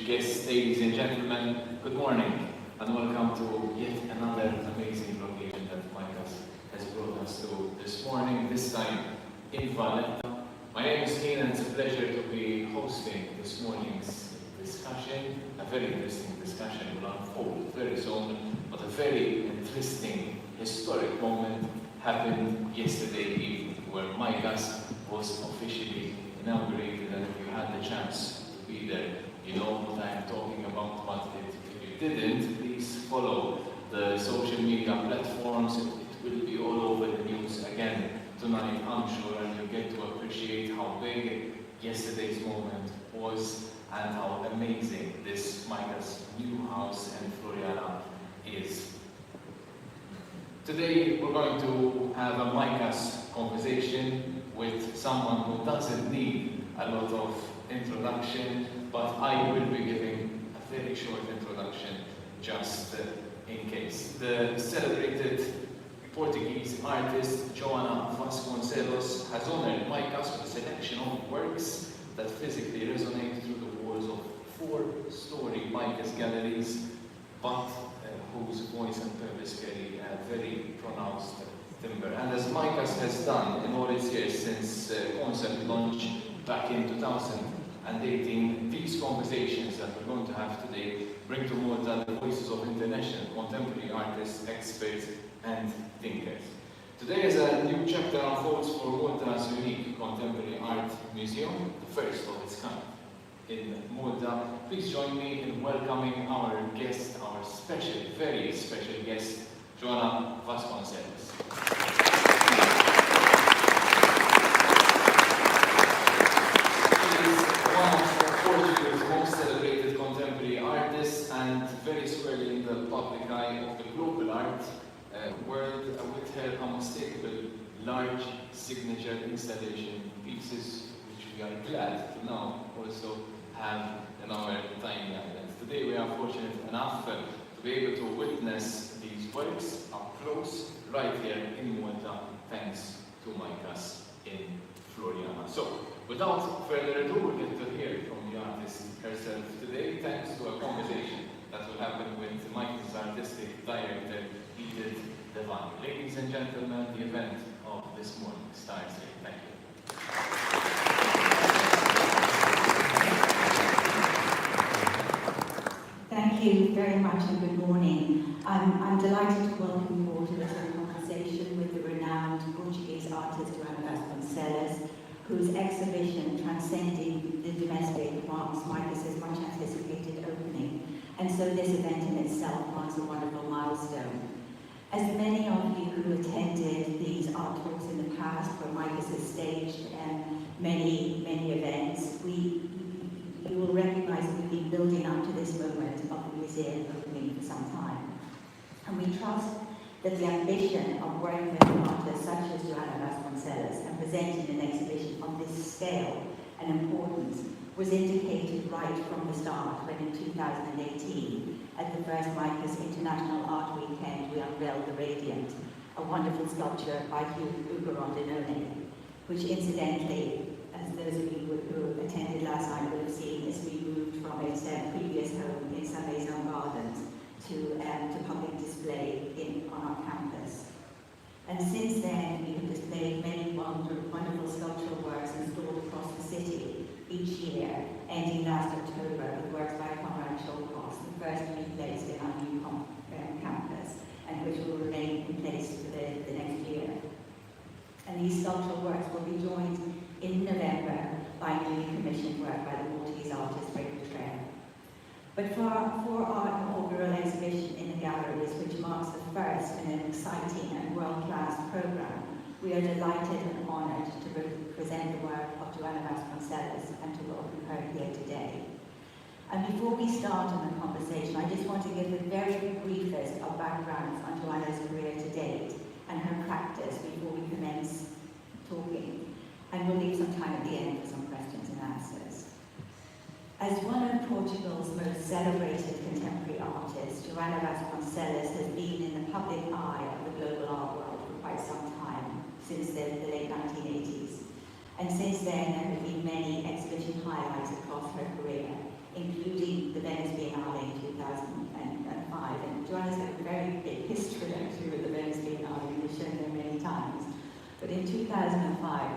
distinguished guests, ladies and gentlemen, good morning and welcome to yet another amazing location that MICAS has brought us to this morning, this time in Valletta. My name is Keen and it's a pleasure to be hosting this morning's discussion. A very interesting discussion will unfold very soon, but a very interesting historic moment happened yesterday evening where MICAS was officially inaugurated, and if you had the chance to be there, you know what I am talking about, but if you didn't, please follow the social media platforms. It will be all over the news again tonight, I'm sure, and you'll get to appreciate how big yesterday's moment was and how amazing this MICAS new house in Floriana is. Today we're going to have a MICAS conversation with someone who doesn't need a lot of introduction, but I will be giving a very short introduction just in case. The celebrated Portuguese artist Joana Vasconcelos has honored MICAS with a selection of works that physically resonate through the walls of 4-story MICAS galleries, but whose voice and purpose carry a very pronounced timbre. And as MICAS has done in all its years since concept launch back in 2018, these conversations that we're going to have today bring to Malta the voices of international contemporary artists, experts, and thinkers. Today, as a new chapter unfolds for Malta's unique contemporary art museum, the first of its kind in Malta, please join me in welcoming our guest, our special, very special guest, Joana Vasconcelos. She is one of Portugal's most celebrated contemporary artists and very squarely in the public eye of the global art world with her unmistakable large signature installation pieces, which we are glad to now also have in our tiny island. Today we are fortunate enough to be able to witness these works up close right here in Malta, thanks to MICAS in Floriana. So, without further ado, we'll get to hear from the artist herself today, thanks to a conversation that will happen with MICAS artistic director, Edith Devine. Ladies and gentlemen, the event of this morning starts here. Thank you. Thank you very much and good morning. I'm delighted to welcome you all to this conversation with the renowned Portuguese artist Joana Vasconcelos, whose exhibition Transcending the Domestic marks MICAS' much anticipated opening, and so this event in itself marks a wonderful milestone. As many of you who attended these art talks in the past, where MICAS has staged many events, you will recognize that we've been building up to this moment of the museum opening for some time. And we trust that the ambition of working with artists such as Joana Vasconcelos and presenting an exhibition on this scale and importance was indicated right from the start when in 2018, at the first MICAS International Art Weekend, we unveiled The Radiant, a wonderful sculpture by Ugo Rondinone, which incidentally, as those of you who attended last night will have seen, is removed from its previous home in St. Maison Gardens to public display on our campus. And since then, we have displayed many wonderful sculptural works installed across the city each year, ending last October with works by Conrad Scholkos, the first to be placed in our new campus, and which will remain in place for the next year. And these sculptural works will be joined in November by newly commissioned work by the Portuguese artist Floriana. But for our inaugural exhibition in the galleries, which marks the first in an exciting and world-class program, we are delighted and honoured to present the work of Joana Vasconcelos and to welcome her here today. And before we start on the conversation, I just want to give the very briefest of backgrounds on Joana's career to date and her practice before we commence talking. And we'll leave some time at the end for some questions and answers. As one of Portugal's most celebrated contemporary artists, Joana Vasconcelos has been in the public eye of the global art world for quite some time, since the late 1980s. And since then, there have been many exhibition highlights across her career, including the Venice Biennale in 2005. And Joanna's got a very big history actually with the Venice Biennale, and we've shown them many times. But in 2005,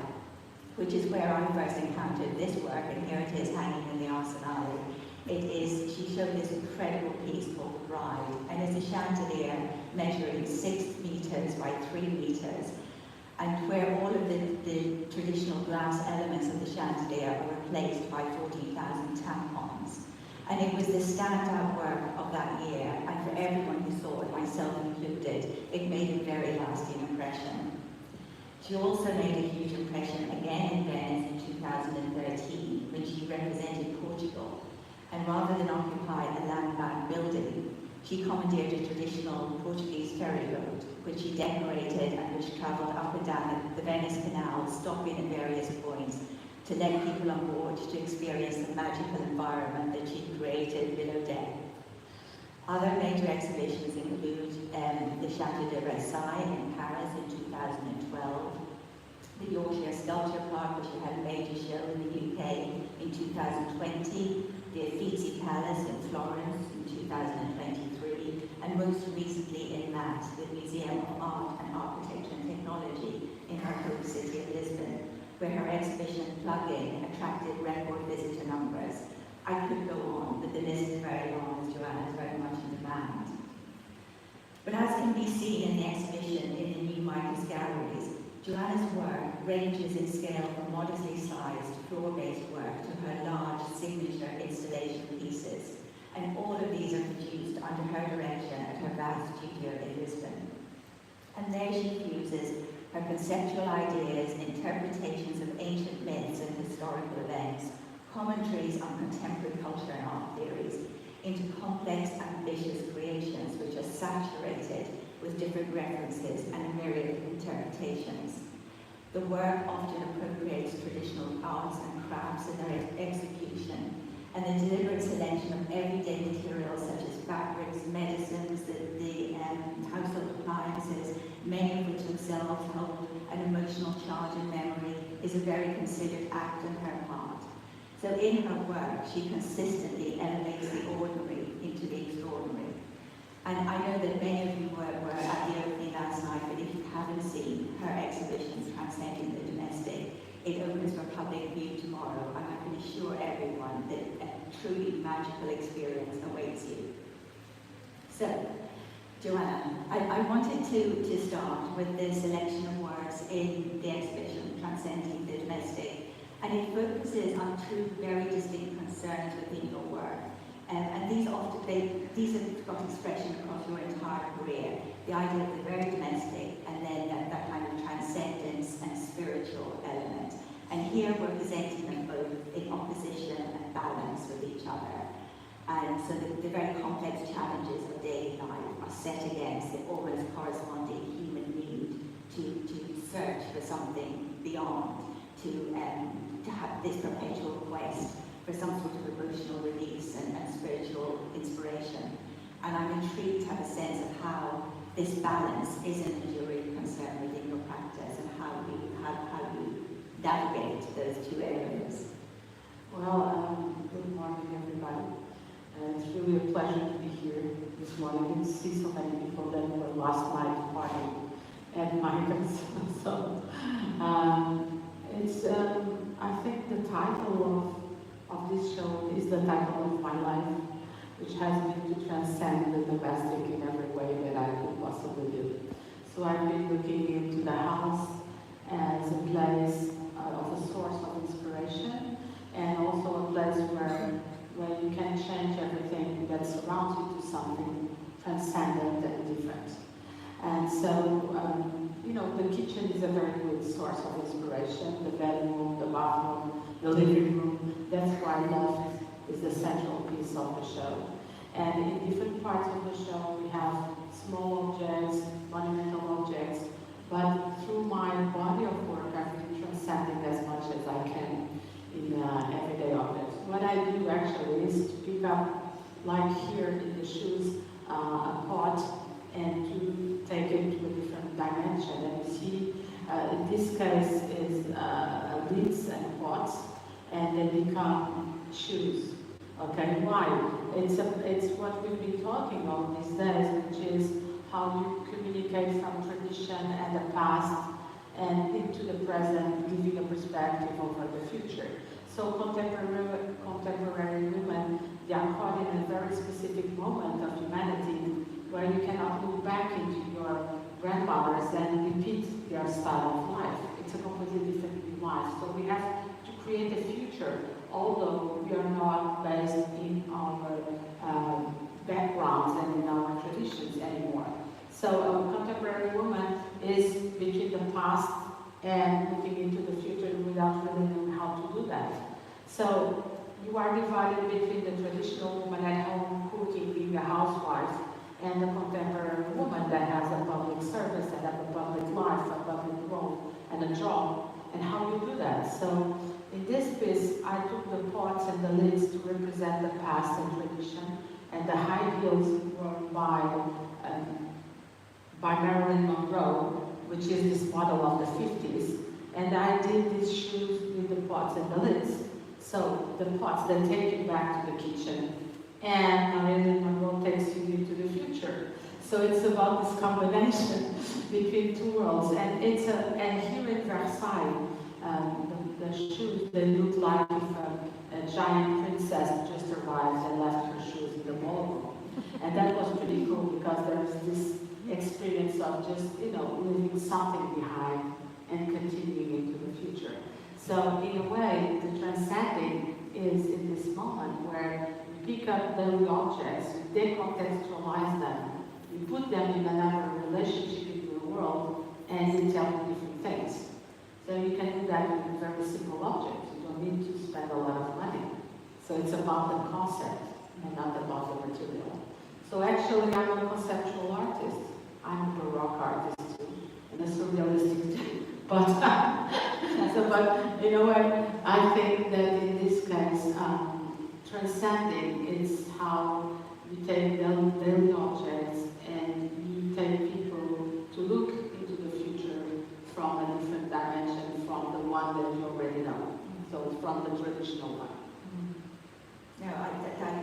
which is where I first encountered this work, and here it is hanging in the Arsenale, she showed this incredible piece called The Bride, and it's a chandelier measuring 6 meters by 3 meters, and where all of the traditional glass elements of the chandelier are replaced by 14,000 tampons. And it was the standout work of that year, and for everyone who saw it, myself included, it made a very lasting impression. She also made a huge impression again in Venice in 2013, when she represented Portugal. And rather than occupy a landmark building, she commandeered a traditional Portuguese ferry boat, which she decorated and which travelled up and down the Venice Canal, stopping at various points to let people on board to experience the magical environment that she created below deck. Other major exhibitions include the Château de Versailles in Paris in 2012, the Yorkshire Sculpture Park, which had a major show in the UK in 2020, the Ospizio Palace in Florence in 2023, and most recently in Malta, the Museum of Art and Architecture and Technology in her home city of Lisbon, where her exhibition Plug-in attracted record visitor numbers. I could go on, but the list is very long, as Joanna is very much in demand. But as can be seen in the exhibition in the new MICAS galleries, Joanna's work ranges in scale from modestly sized floor-based work to her large signature installation pieces, and all of these are produced under her direction at her vast studio in Lisbon. And there she fuses her conceptual ideas, interpretations of ancient myths and historical events, commentaries on contemporary culture and art theories, into complex, ambitious creations which are saturated with different references and a myriad of interpretations. The work often appropriates traditional arts and crafts in their execution, and the deliberate selection of everyday materials such as fabrics, medicines, the household appliances, many of which themselves hold an emotional charge and memory, is a very considered act on her part. So in her work, she consistently elevates the ordinary into the extraordinary. And I know that many of you were at the opening last night, but if you haven't seen her exhibition, Transcending the Domestic, it opens for public view tomorrow, and I can assure everyone that a truly magical experience awaits you. So, Joanna, I wanted to start with the selection of works in the exhibition, Transcending the Domestic, and it focuses on two very distinct concerns within your work. And these have got expression across your entire career. The idea of the very domestic, and then that kind of transcendence and spiritual element. And here we're presenting them both in opposition and balance with each other. And so the very complex challenges of daily life are set against the always corresponding human need to search for something beyond, to have this perpetual quest for some sort of emotional release and spiritual inspiration. And I'm intrigued to have a sense of how this balance is an enduring concern within your practice, and how you navigate those two areas. Well, good morning, everybody. It's really a pleasure to be here this morning and see so many people that were last night partying at MICAS. So, I think the title of this show is the title of my life, which has been to transcend the domestic in every way that I could possibly do. So I've been looking into the house as a place of a source of inspiration, and also a place where you can change everything that surrounds you to something transcendent and different. And so, the kitchen is a very good source of inspiration. The bedroom, the bathroom, the living room, that's why love is the central piece of the show. And in different parts of the show, we have small objects, monumental objects, but through my body of work, I've been transcending as much as I can in everyday objects. What I do actually is to pick up, like here in the shoes, a pot, and to take it to a different dimension. And you see, in this case, is lids and pots, and they become shoes. Okay, why? It's what we've been talking about these days, which is how you communicate from tradition and the past and into the present, giving a perspective over the future. So contemporary women, they are caught in a very specific moment of humanity where you cannot look back into your grandmothers and repeat their style of life. It's a completely different life. So we have to create a future, although we are not based in our backgrounds and in our traditions anymore. So a contemporary woman is between the past and looking into the future without really knowing how to do that. So you are divided between the traditional woman at home cooking, being a housewife, and the contemporary woman that has a public service and have a public life, a public role, and a job, and how you do that. So in this piece, I took the pots and the lids to represent the past and tradition, and the high heels worn by Marilyn Monroe, which is this model of the 50s, and I did these shoes with the pots and the lids. So the pots, they take you back to the kitchen, and Marilyn Monroe takes you into the future. So it's about this combination between two worlds, and here in Versailles, the shoes, they look like if a giant princess just arrived and left her shoes in the ballroom. And that was pretty cool because there's this experience of just, leaving something behind and continuing into the future. So in a way, the transcending is in this moment where you pick up daily objects, you decontextualize them, you put them in another relationship into the world, and you tell them different things. So you can do that with very simple objects. You don't need to spend a lot of money. So it's about the concept and not about the material. So actually, I'm a conceptual artist. I'm a Baroque artist too, and a surrealistic too. But, but in a way, I think that in this case, transcending is how you take daily objects and you take people to look into the future from a different dimension from the one that you already know. So from the traditional one. No,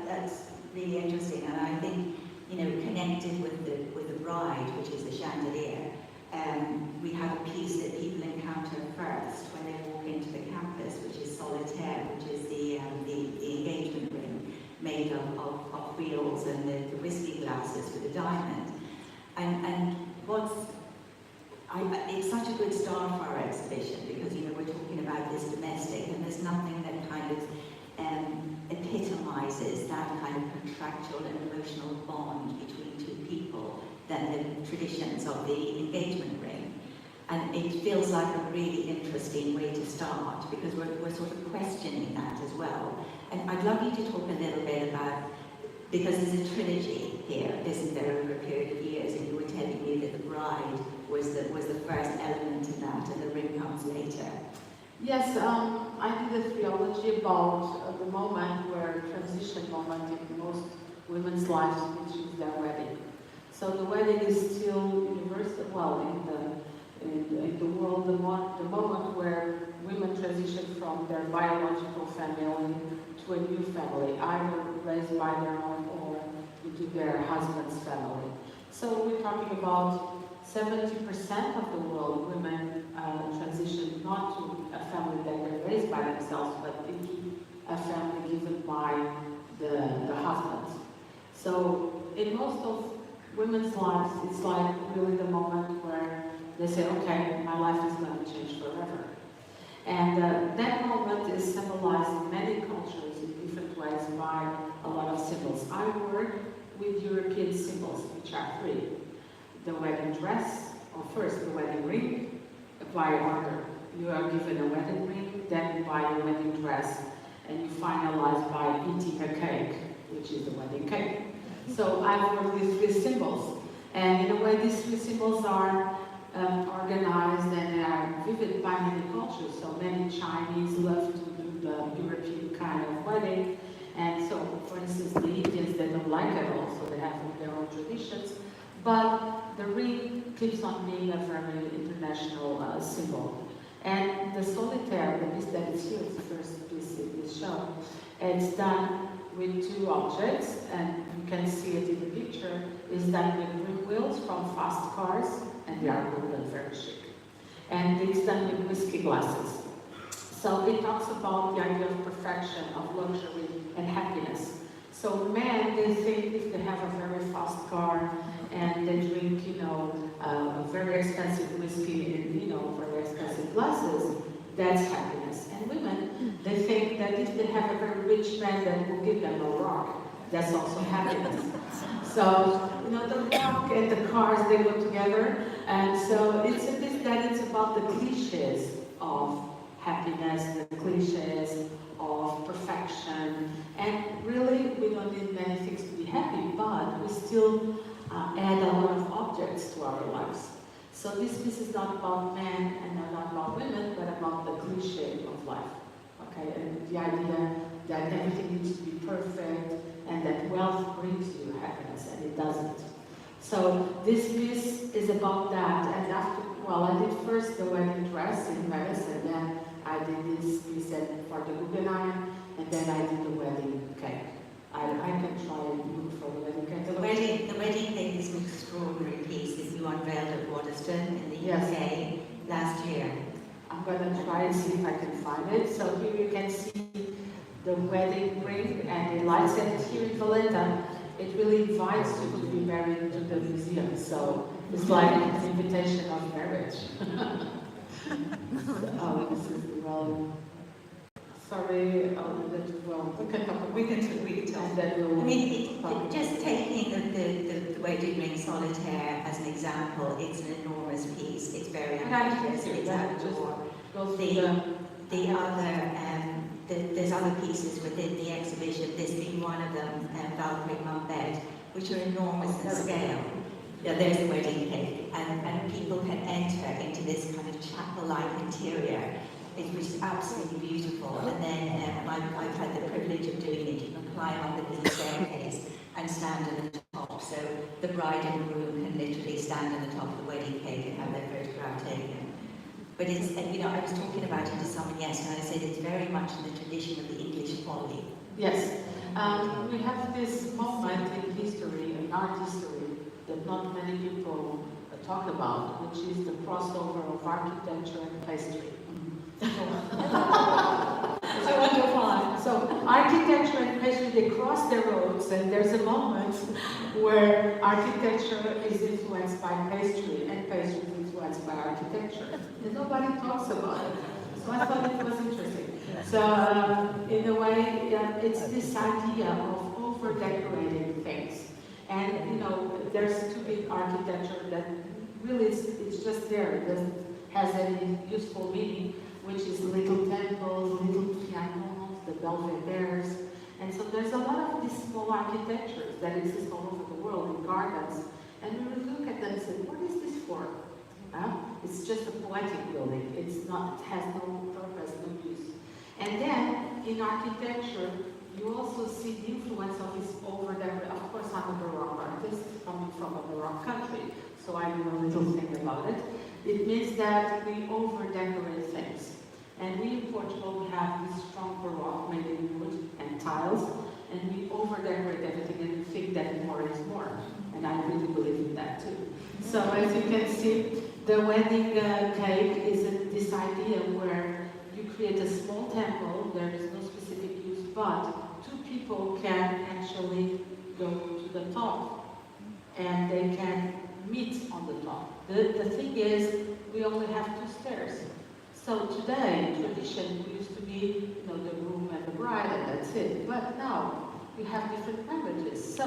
that's really interesting, and I think, connected with the bride, which is the chandelier, we have a piece that people encounter first when they walk into the campus, which is solitaire, which is the engagement ring made of wheels and the whiskey glasses with a diamond. And it's such a good start for our exhibition because we're talking about this domestic, and there's nothing that kind of epitomizes that kind of contractual and emotional bond between two people than the traditions of the engagement ring. And it feels like a really interesting way to start because we're sort of questioning that as well. And I'd love you to talk a little bit about, because there's a trilogy here, isn't there, over a period of years, and you were telling me that the bride was the first element in that, and the ring comes later. Yes, I did a trilogy about the moment where transition moment in most women's lives, which is their wedding. So the wedding is still universal, well, in the world, the moment where women transition from their biological family to a new family, either raised by their own or into their husband's family. So we're talking about 70% of the world women transition not to a family that they're raised by themselves, but into a family given by the husband. So in most of women's lives, it's like really the moment where they say, okay, my life is going to change forever. And that moment is symbolized in many cultures in different ways by a lot of symbols. I work with European symbols, which are three. The wedding dress, or first the wedding ring, by order. You are given a wedding ring, then you buy a wedding dress, and you finalize by eating a cake, which is the wedding cake. So I've worked with three symbols, and in a way these three symbols are organized and they are vivid by many cultures. So many Chinese love to do the European kind of wedding, and so for instance the Indians, they don't like it all, so they have their own traditions. But the ring keeps on being a very international symbol. And the solitaire, the piece that is here, the first piece in this show, it's done with two objects, and you can see it in the picture, is done with rim wheels from fast cars, and they are good and very chic. And it's done with whiskey glasses. So it talks about the idea of perfection, of luxury and happiness. So men, they think if they have a very fast car and they drink, a very expensive whiskey in, very expensive glasses, that's happiness. And women, they think that if they have a very rich man that will give them a rock, that's also happiness. So, the rock and the cars, they go together. And so it's a bit that it's about the cliches of happiness, the cliches of perfection. And really, we don't need many things to be happy, but we still add a lot of objects to our lives. So this piece is not about men and not about women, but about the cliche of life. Okay, and the idea that everything needs to be perfect and that wealth brings you happiness, and it doesn't. So this piece is about that. And I did first the wedding dress in Paris, and then I did this piece for the Guggenheim, and then I did the wedding cake. I can try and look for the wedding cake. The wedding cake is an extraordinary piece that you unveiled at Waterston in the UK last year. I'm going to try and see if I can find it. So here you can see the wedding ring and the lights, and here in Valletta, it really invites you to be married to the museum. So it's like an invitation of marriage. This is sorry, we can talk. Just taking the wedding ring solitaire as an example, it's an enormous piece. It's very ambitious. It's outdoor. There's other pieces within the exhibition. This being one of them, Valkyrie Mumbed, which are enormous in scale. There's the wedding cake, and people can enter into this kind of chapel-like interior, which is absolutely beautiful. And then I've had the privilege of doing it. You can climb up the little staircase and stand on the top. So the bride and groom can literally stand on the top of the wedding cake and have their photograph taken. But it's, I was talking about it to someone yesterday, and I said it's very much in the tradition of the English folly. Yes. We have this moment in history, in art history, that not many people talk about, which is the crossover of architecture and pastry. I wonder why. So architecture and pastry, they cross the roads, and there's a moment where architecture is influenced by pastry and pastry is influenced by architecture. And nobody talks about it. So I thought it was interesting. So in a way, it's this idea of over-decorating things. And there's stupid architecture that really it's just there. It doesn't has any useful meaning, which is little temples, little pianos, the belvederes. And so there's a lot of these small architectures that exist all over the world in gardens. And we would look at them and say, what is this for? It's just a poetic building. It has no purpose, no use. And then in architecture, you also see the influence of this over-decoration. Of course, I'm a Baroque artist coming from a Baroque country, so I know a little thing about it. It means that we over-decorate things. And we in Portugal, we have this strong Baroque made in wood and tiles, and we over-decorate everything and we think that more is more. And I really believe in that too. So as you can see, the wedding cake is this idea where you create a small temple, there is no specific use, but two people can actually go to the top and they can meet on the top. The thing is, we only have 2 stairs. So today, tradition used to be, the groom and the bride, and that's it. But now, we have different languages. So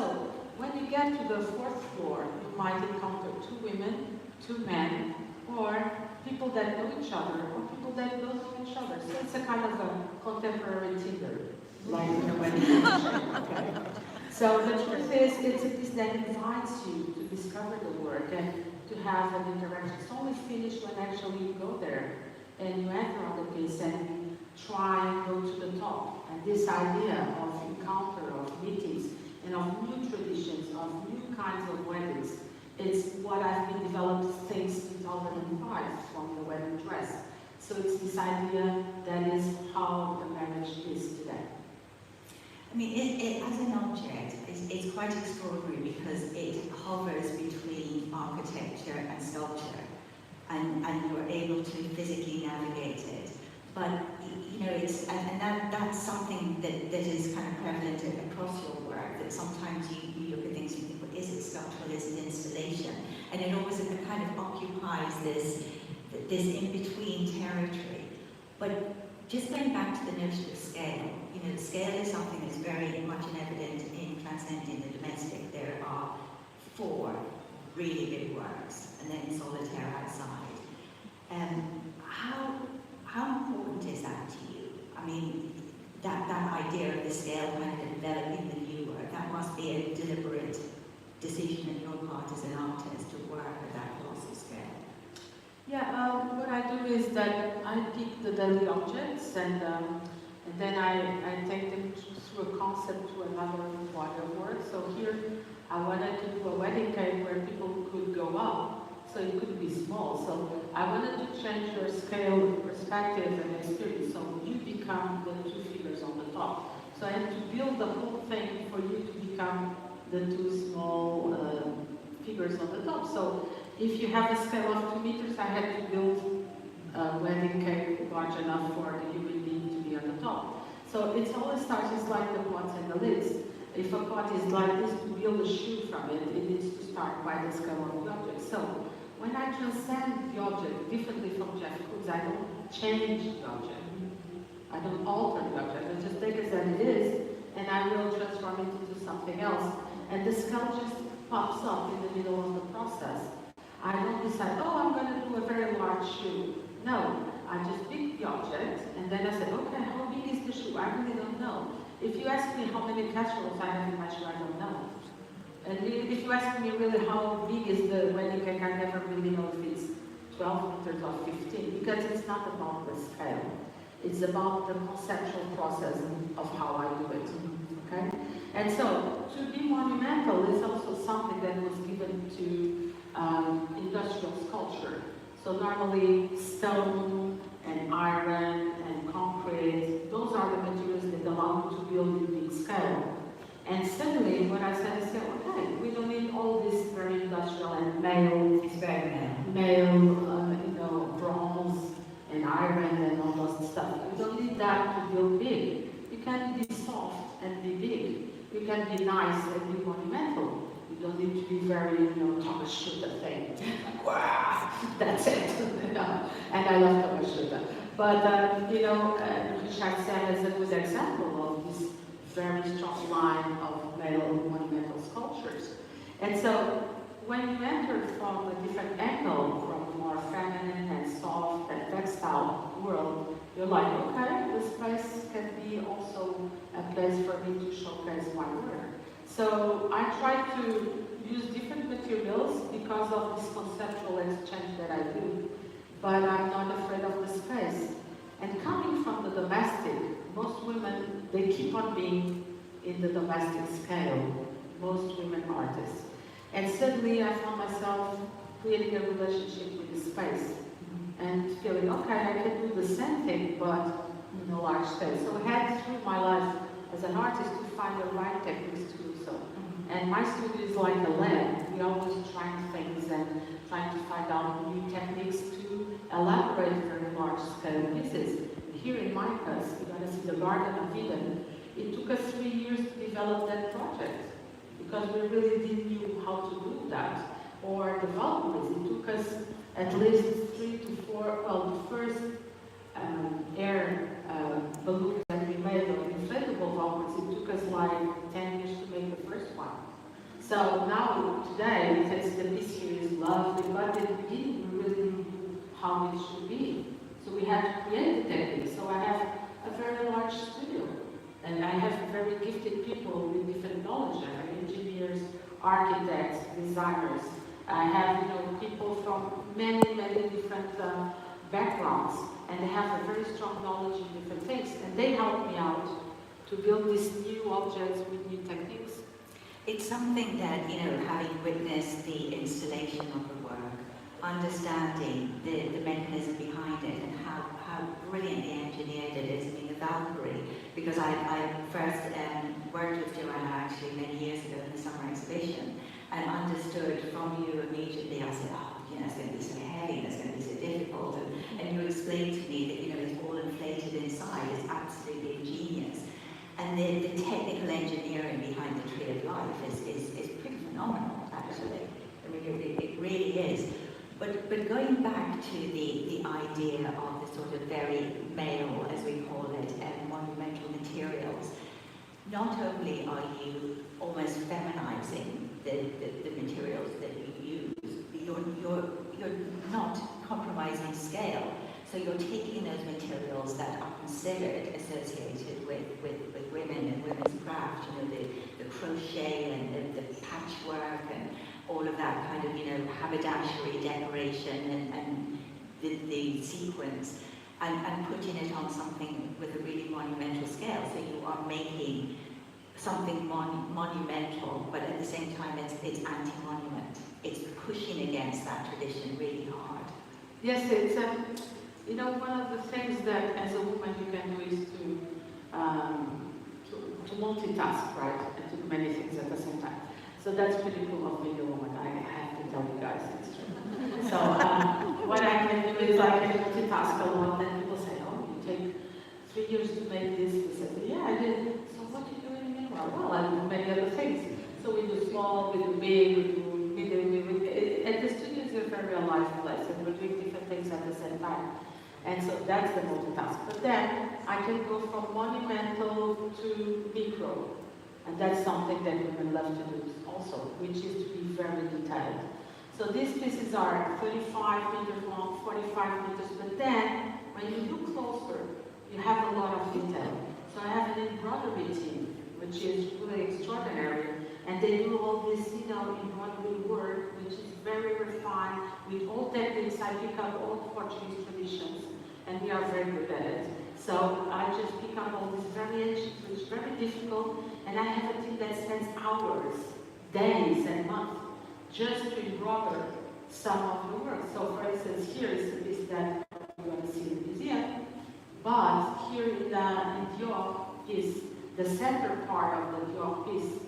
when you get to the 4th floor, you might encounter 2 women, 2 men, or people that know each other, or people that don't know each other. So it's a kind of a contemporary Tinder, like in a wedding. Okay. So the truth is, it's a piece that invites you to discover the work and to have an interaction. It's only finished when actually you go there and you enter on the piece and try and go to the top. And this idea of encounter, of meetings, and of new traditions, of new kinds of weddings, it's what I've been developed since 2005 from the wedding dress. So it's this idea that is how the marriage is today. I mean, as an object, it's quite extraordinary because it hovers between architecture and sculpture, and you're able to physically navigate it. But you know, that's something that is kind of prevalent across your work. That sometimes you look at things and you think, well, is it sculptural? Is it installation? And it always kind of occupies this in-between territory. But just going back to the notion of scale, you know, scale is something that's very much evident in Transcending the Domestic. There are 4 really big works, and then Solitaire outside. How important is that to you? I mean, that idea of the scale kind of developing the new work, that must be a deliberate decision on your part as an artist to work at that colossal scale. Yeah, what I do is that I pick the daily objects and then I take them through a concept to another body of work. So here I wanted to do a wedding cake where people could go up, so it could be small. So I wanted to change your scale, perspective, and experience. So you become the 2 figures on the top. So I had to build the whole thing for you to become the 2 small figures on the top. So if you have a scale of 2 meters, I had to build a wedding cake large enough for the human being to be on the top. So it always starts just like the pots and the lids. If a pot is like this, to build a shoe from it, it needs to start by the scale of the object. So when I transcend the object differently from Jeff Koons, I don't change the object. I don't alter the object. I just take it as it is, and I will transform it into something else. And the scale just pops up in the middle of the process. I don't decide, oh, I'm going to do a very large shoe. No, I just pick the object, and then I say, okay, how big is the shoe? I really don't know. If you ask me how many casseroles I have in my shoe, I don't know. And if you ask me really how big is the wedding cake, I never really know if it's 12 meters or 15, because it's not about the scale. It's about the conceptual process of how I do it, okay? And so, to be monumental is also something that was given to industrial sculpture. So normally stone and iron and concrete, those are the materials that allow you to build in big scale. And suddenly, what I said is, okay, we don't need all this very industrial and male, bronze and iron and all those stuff. We don't need that to build big. You can be soft and be big. You can be nice and be monumental. You don't need to be very, Thomas Schutter thing. Wow, that's it. And I love Thomas Schutter. But, Richard Serre is a good example of this very strong line of male monumental sculptures. And so, when you enter from a different angle, from a more feminine and soft and textile world, you're like, okay, this place can be also a place for me to showcase my work. So I try to use different materials because of this conceptual exchange that I do, but I'm not afraid of the space. And coming from the domestic, most women, they keep on being in the domestic scale, most women artists. And suddenly I found myself creating a relationship with the space and feeling, okay, I can do the same thing, but in a large space. So I had through my life as an artist to find the right techniques to do so. And my studio is like a lab. We're always trying things and trying to find out new techniques to elaborate very large scale pieces. Here in MICAS, you're going to see the Garden of Eden. It took us 3 years to develop that project because we really didn't know how to do that. Or the Valkyries, it took us at least 3 to 4, well, the first air balloon that we made, or inflatable Valkyries, it took us like 10 years to make the first one. So now, today, since the piece here is lovely, but at the beginning we really knew how it should be. So we had to create the technique. So I have a very large studio. And I have very gifted people with different knowledge. I have engineers, architects, designers. I have, people from many different backgrounds, and they have a very strong knowledge in different things. And they help me out to build these new objects with new techniques. It's something that, having witnessed the installation of the work, understanding the mechanism behind it and how brilliantly engineered it is. I mean, the Valkyrie, because I first worked with Joana actually many years ago in the summer exhibition, and understood from you immediately. I said, oh, you know, it's going to be so heavy, it's going to be so difficult, and you explained to me that, you know, it's all inflated inside. It's absolutely ingenious, and the technical engineering behind the Tree of Life is pretty phenomenal, actually. I mean, it really is. But going back to the idea of the sort of very male, as we call it, and monumental materials, not only are you almost feminizing the materials that you use, you're not compromising scale. So you're taking those materials that are considered associated with women and women's craft, you know, the crochet and the patchwork and all of that kind of, you know, haberdashery decoration and the sequence, and putting it on something with a really monumental scale. So you are making something monumental, but at the same time it's anti-monument. It's pushing against that tradition really hard. Yes, it's you know, one of the things that as a woman you can do is to multitask, right, and to do many things at the same time. So that's pretty cool of being a woman. I have to tell you guys, it's true. So what I can do is I can multitask a lot, and people say, oh, you take 3 years to make this. We said, yeah, I did. So what do you do in the meanwhile? Well, I do many other things. So we do small, we do big, we do medium, and the studio is a very alive place, and we're doing different things at the same time. And so that's the multitask. But then I can go from monumental to micro. And that's something that women love to do also, which is to be very detailed. So these pieces are 35 meters long, 45 meters, but then when you look closer, you have a lot of detail. So I have an embroidery team, which is really extraordinary, and they do all this, you know, embroidery work, which is very refined, with all techniques. I pick up all Portuguese traditions, and we are very good at it. So I just pick up all these variations, which is very difficult, and I have a team that spends hours, days, and months just to embroider some of the work. So for instance, here is a piece that you're going to see in the museum, but here in Dior is the center part of the Dior piece,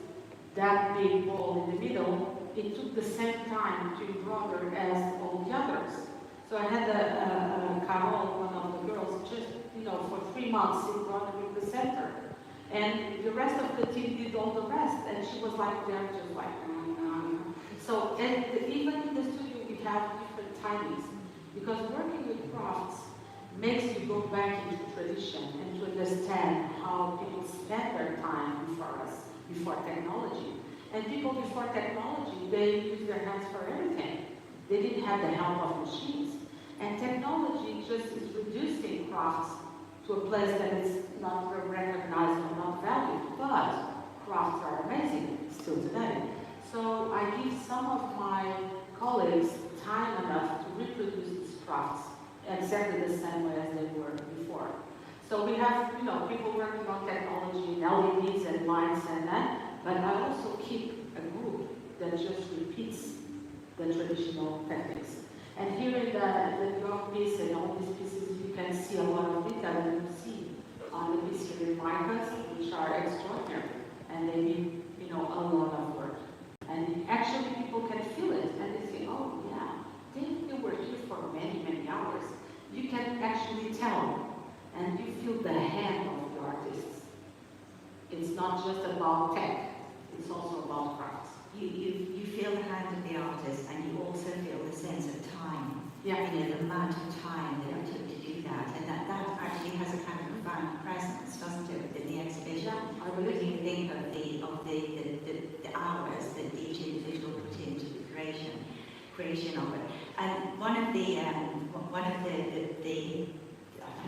that big ball in the middle. It took the same time to embroider as all the others. So I had Carol, one of the girls, just, you know, for 3 months embroidering the center. And the rest of the team did all the rest, and she was like, they're just like, So, and even in the studio we have different timings, because working with crafts makes you go back into tradition and to understand how people spend their time before technology. And people before technology, they use their hands for everything. They didn't have the help of machines. And technology just is reducing crafts to a place that is not recognized or not valued. But crafts are amazing still today. So I give some of my colleagues time enough to reproduce these crafts exactly the same way as they were before. So we have, you know, people working on technology and LEDs and lights and that, but I also keep a group that just repeats the traditional techniques. And here in the dog piece and all these pieces, you can see a lot of detail, and you see on the piece here in MICAS, which are extraordinary, and they need, you know, a lot of work. And actually people can feel it, and they say, oh yeah, they were here for many, many hours. You can actually tell, and you feel the hand of the artists. It's not just about tech, it's also about crafts. You feel the hand of the artist, and you also feel the sense of time. Yeah. You know, the amount of time that it took to do that, and that actually has a kind of profound presence, doesn't it, within the exhibition? I really think of the hours that each individual put into the creation of it. And one of the I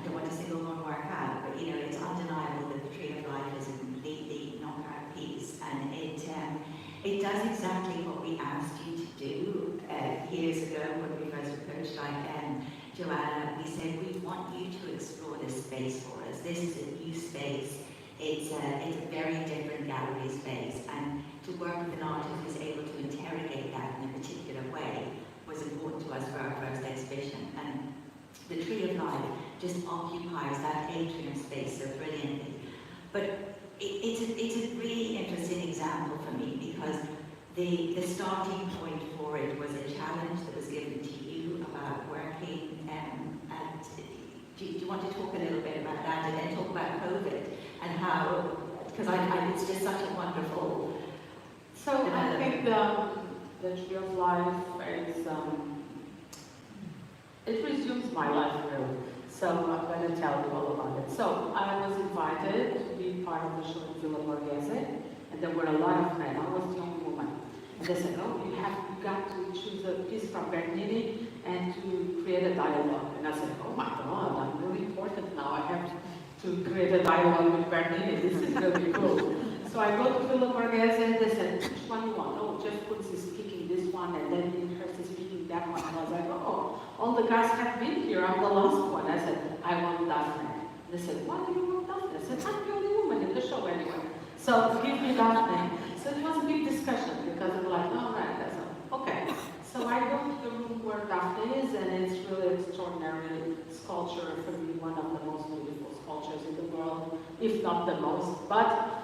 don't want to single one work out, but you know, it's undeniable that the Tree of Life is a completely knockout piece, and it does exactly what we asked you to do years ago when we first approached Joana. We said, we want you to explore this space for us. This is a new space. It's a very different gallery space, and to work with an artist who's able to interrogate that in a particular way was important to us for our first exhibition. And the Tree of Life just occupies that atrium space so the starting point for it was a challenge that was given to you about working, and do you want to talk a little bit about that, and then talk about COVID and how, because it's just such a wonderful So I think the Tree of Life is, it resumes my life really. So I'm going to tell you all about it. So I was invited to be part of the show in Villa Borghese, and there were a lot of men. I was the only woman. And they said, oh, you got to choose a piece from Bernini and to create a dialogue. And I said, oh my God, I'm really important now. I have to create a dialogue with Bernini. This is really cool. So I go to Villa Borghese and they said, which one you want? Oh, Jeff Koons is speaking this one, and then Hurst is speaking that one. And I was like, oh, all the guys have been here. I'm the last one. I said, I want Daphne. They said, why do you want Daphne? I said, I'm the only woman in the show anyway. So give me Daphne. So it was a big discussion because I'm like, all right, that's okay. So I go to the room where Daphne is, and it's really extraordinary sculpture, for me, one of the most beautiful sculptures in the world, if not the most. But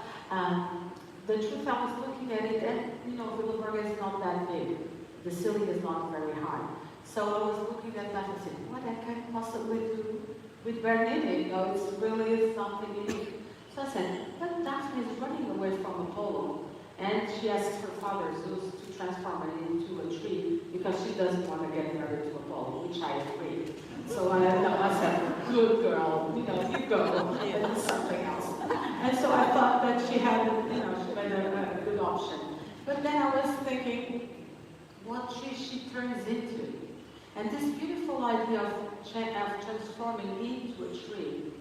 the truth, I was looking at it, and Villa Borghese is not that big. The ceiling is not very high. So I was looking at that and said, what I can possibly do with Bernini? It's really something unique. So I said, but Daphne is running away from Apollo, and she asks her father, Zeus, to transform it into a tree because she doesn't want to get married to Apollo, which I agree. So I said, good girl, you go, and do something else. And so I thought that she had, she made a good option. But then I was thinking, what tree she turns into. And this beautiful idea of transforming into a tree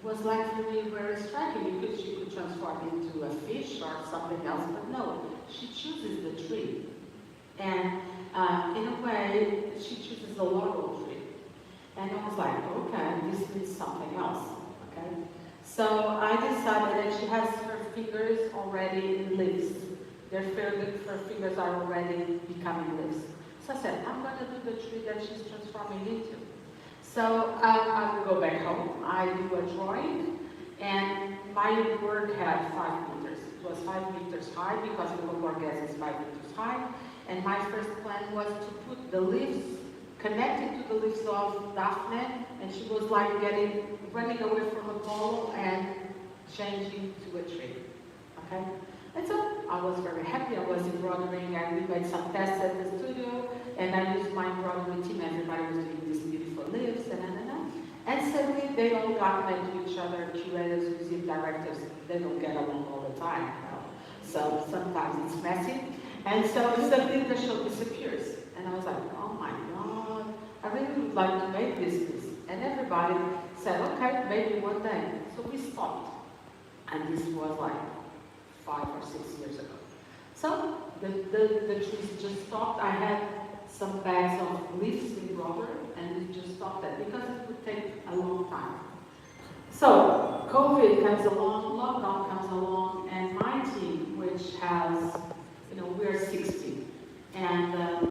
was like for me very striking, because she could transform into a fish or something else, but no, she chooses the tree. And in a way, she chooses the laurel tree. And I was like, okay, this means something else, okay? So I decided that she has her fingers already in leaves. Her fingers are already becoming leaves. So I said, I'm going to do the tree that she's transforming into. So I will go back home. I do a drawing, and my work had 5 meters. It was 5 meters high because Villa Borghese is 5 meters high. And my first plan was to put the leaves connected to the leaves of Daphne, and she was like running away from Apollo and changing to a tree. Okay? And so I was very happy. I was embroidering, and we made some tests at the studio, and I used my embroidery team. Everybody was doing these beautiful leaves, and suddenly they all got to each other. Curators, museum directors, they don't get along all the time, So sometimes it's messy. And so suddenly the show disappears. And I was like, oh my God, I really would like to make this piece. And everybody said, okay, maybe one day. So we stopped. And this was like 5 or 6 years ago. So the trees just stopped. I had some bags of leaves in rubber, and we just stopped that because it would take a long time. So COVID comes along, lockdown comes along, and my team, which has, we're 60, and